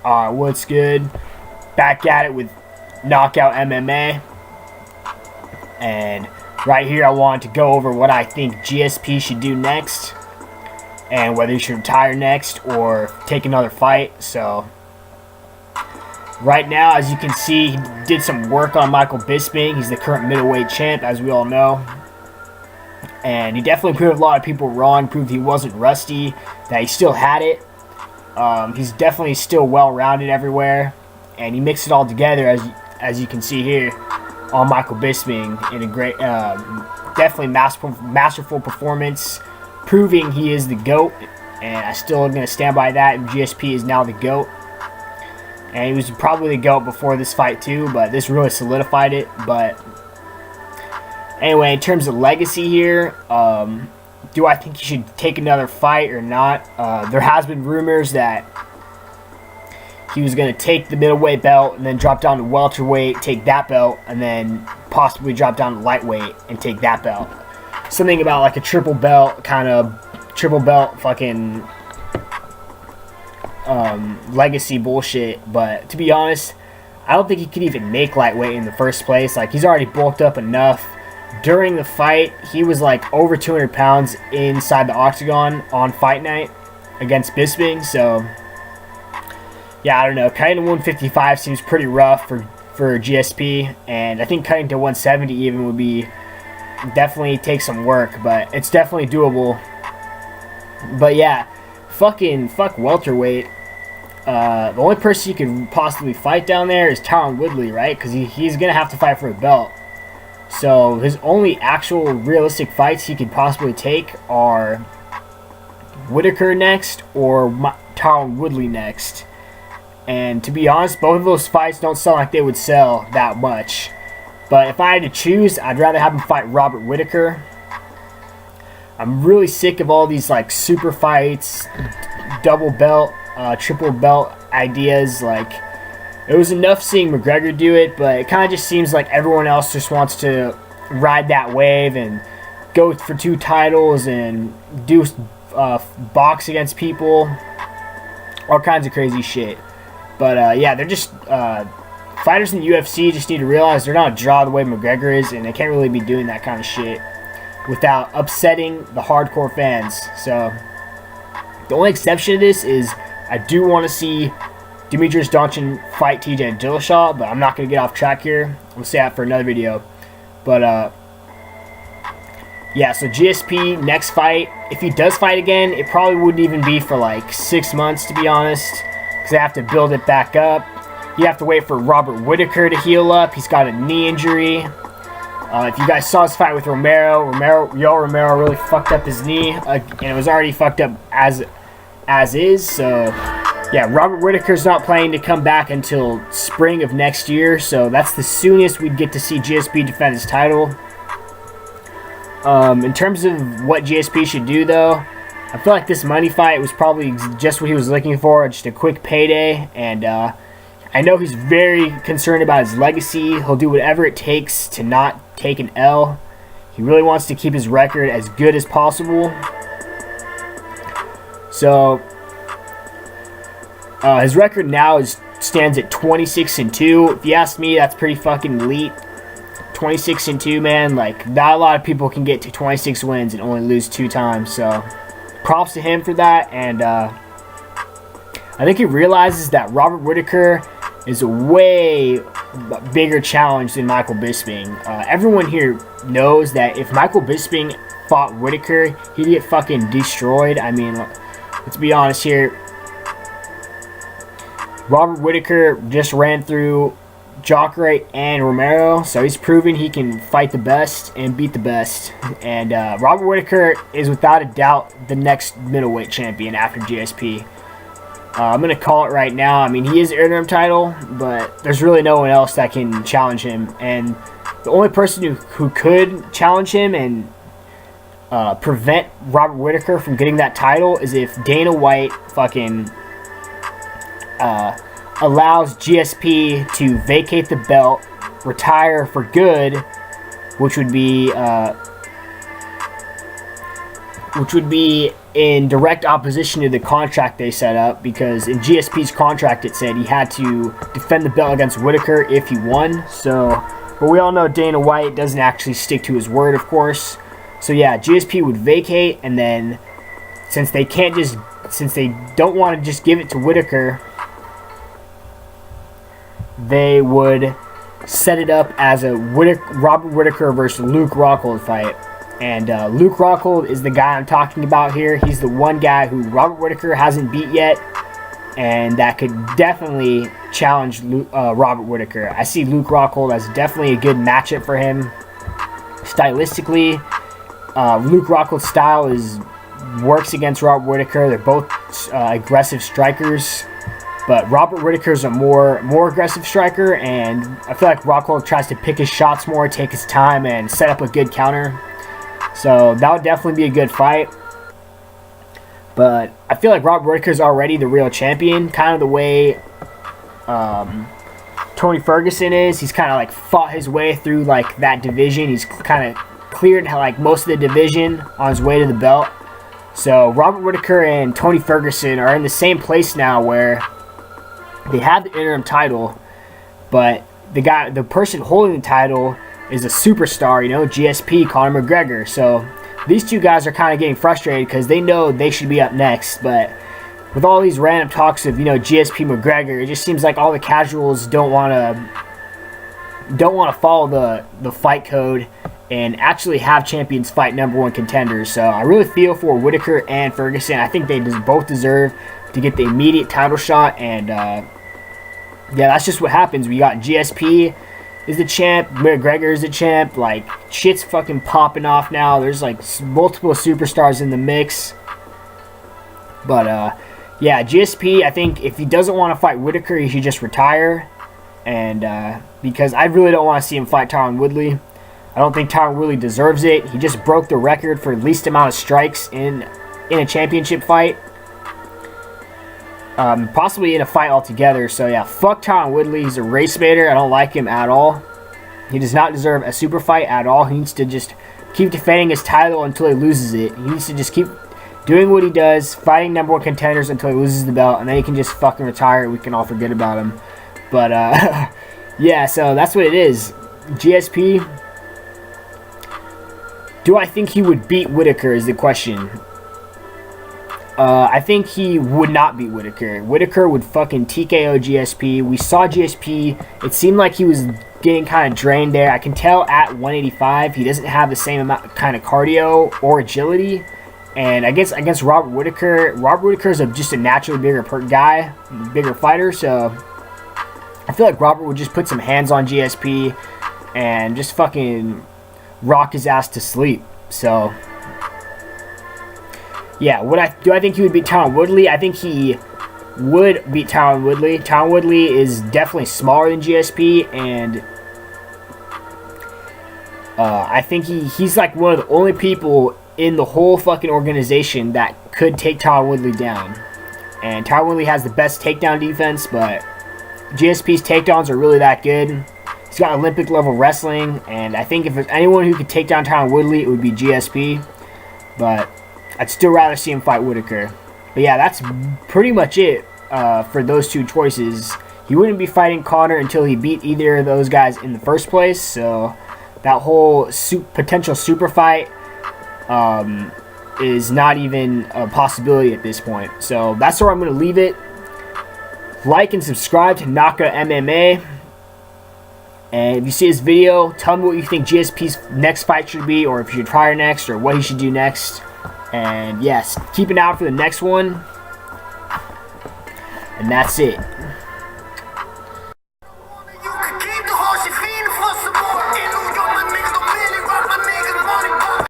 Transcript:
What's good? Back at it with Knockout MMA. And right here I wanted to go over what I think GSP should do next. And whether he should retire next or take another fight. So, right now, as you can see, he did some work on Michael Bisping. He's the current middleweight champ, as we all know. And he definitely proved a lot of people wrong. Proved he wasn't rusty, that he still had it. He's definitely still well-rounded everywhere. And he mixed it all together, as you can see here, on Michael Bisping in a great, definitely masterful performance, proving he is the GOAT. And I still am going to stand by that. And GSP is now the GOAT. And he was probably the GOAT before this fight too, but this really solidified it. But anyway, in terms of legacy here, do I think he should take another fight or not? There has been rumors that he was going to take the middleweight belt and then drop down to welterweight, take that belt, and then possibly drop down to lightweight and take that belt. Something about like a triple belt, kind of triple belt fucking legacy bullshit. But to be honest, I don't think he could even make lightweight in the first place. Like, he's already bulked up enough. During the fight, he was like over 200 pounds inside the octagon on fight night against Bisping. So yeah, I don't know. Cutting to 155 seems pretty rough for GSP, and I think cutting to 170 even would be definitely take some work, but it's definitely doable. But yeah, fuck welterweight. The only person you could possibly fight down there is Tyron Woodley, right? Because he's gonna have to fight for a belt. So his only actual realistic fights he could possibly take are Whittaker next or Tyron Woodley next. And to be honest, both of those fights don't sound like they would sell that much. But if I had to choose, I'd rather have him fight Robert Whittaker. I'm really sick of all these like super fights, double belt, triple belt ideas. Like, it was enough seeing McGregor do it, but it kind of just seems like everyone else just wants to ride that wave and go for 2 titles and do box against people, all kinds of crazy shit. But yeah, they're just fighters in the UFC just need to realize they're not a draw the way McGregor is, and they can't really be doing that kind of shit without upsetting the hardcore fans. So the only exception to this is I do want to see Demetrius Johnson fight TJ Dillashaw, but I'm not going to get off track here. We'll say that for another video. But yeah, so GSP next fight, if he does fight again, it probably wouldn't even be for like 6 months, to be honest, because they have to build it back up. You have to wait for Robert Whittaker to heal up. He's got a knee injury. If you guys saw his fight with Romero really fucked up his knee, and it was already fucked up as is. So yeah, Robert Whittaker's not planning to come back until spring of next year, so that's the soonest we'd get to see GSP defend his title. In terms of what GSP should do, though, I feel like this money fight was probably just what he was looking for, just a quick payday, and I know he's very concerned about his legacy. He'll do whatever it takes to not take an L. He really wants to keep his record as good as possible. So his record now stands at 26-2. If you ask me, that's pretty fucking elite. 26-2, man. Like, not a lot of people can get to 26 wins and only lose 2 times. So props to him for that. And I think he realizes that Robert Whittaker is a way bigger challenge than Michael Bisping. Everyone here knows that if Michael Bisping fought Whittaker, he'd get fucking destroyed. I mean, let's be honest here. Robert Whittaker just ran through Jacare and Romero, so he's proven he can fight the best and beat the best. And Robert Whittaker is without a doubt the next middleweight champion after GSP. I'm going to call it right now. I mean, he is the interim title, but there's really no one else that can challenge him. And the only person who could challenge him and prevent Robert Whittaker from getting that title is if Dana White fucking allows GSP to vacate the belt, retire for good, which would be which would be in direct opposition to the contract they set up, because in GSP's contract it said he had to defend the belt against Whittaker if he won. So, but we all know Dana White doesn't actually stick to his word, of course. So yeah, GSP would vacate, and then since they don't want to just give it to Whittaker, they would set it up as a Robert Whittaker versus Luke Rockhold fight. And Luke Rockhold is the guy I'm talking about here. He's the one guy who Robert Whittaker hasn't beat yet, and that could definitely challenge Robert Whittaker. I see Luke Rockhold as definitely a good matchup for him. Stylistically, Luke Rockhold's style works against Robert Whittaker. They're both aggressive strikers, but Robert Whittaker's a more aggressive striker, and I feel like Rockhold tries to pick his shots more, take his time, and set up a good counter. So that would definitely be a good fight. But I feel like Robert Whittaker's already the real champion, kind of the way Tony Ferguson is. He's kind of like fought his way through like that division. He's kind of cleared like most of the division on his way to the belt. So Robert Whittaker and Tony Ferguson are in the same place now where they have the interim title, but the person holding the title is a superstar, you know, GSP, Conor McGregor. So these two guys are kind of getting frustrated because they know they should be up next, but with all these random talks of, you know, GSP McGregor, it just seems like all the casuals don't want to follow the fight code and actually have champions fight number one contenders. So I really feel for Whittaker and Ferguson. I think they both deserve to get the immediate title shot, and yeah, that's just what happens. We got GSP is the champ, McGregor is the champ. Like, shit's fucking popping off now. There's like multiple superstars in the mix. But yeah, GSP, I think if he doesn't want to fight Whittaker, he should just retire. And because I really don't want to see him fight Tyron Woodley. I don't think Tyron Woodley deserves it. He just broke the record for least amount of strikes in a championship fight. Possibly in a fight altogether. So yeah, fuck Tyron Woodley. He's a race baiter. I don't like him at all. He does not deserve a super fight at all. He needs to just keep defending his title until he loses it. He needs to just keep doing what he does, fighting number one contenders until he loses the belt, and then he can just fucking retire. We can all forget about him. But yeah, so that's what it is. GSP. Do I think he would beat Whittaker is the question. I think he would not beat Whittaker. Whittaker would fucking TKO GSP. We saw GSP. It seemed like he was getting kind of drained there. I can tell at 185 he doesn't have the same amount kind of cardio or agility. And I guess against Robert Whittaker is just a naturally bigger guy, bigger fighter. So I feel like Robert would just put some hands on GSP and just fucking rock his ass to sleep. So yeah, do I think he would beat Tyron Woodley? I think he would beat Tyron Woodley. Tyron Woodley is definitely smaller than GSP, and I think he's like one of the only people in the whole fucking organization that could take Tyron Woodley down. And Tyron Woodley has the best takedown defense, but GSP's takedowns are really that good. He's got Olympic level wrestling, and I think if there's anyone who could take down Tyron Woodley, it would be GSP. But I'd still rather see him fight Whittaker. But yeah, that's pretty much it for those two choices. He wouldn't be fighting Conor until he beat either of those guys in the first place. So that whole potential super fight is not even a possibility at this point. So that's where I'm going to leave it. Like and subscribe to Knockout MMA. And if you see this video, tell me what you think GSP's next fight should be, or if he should try next, or what he should do next. And yes, keep an eye out for the next one. And that's it.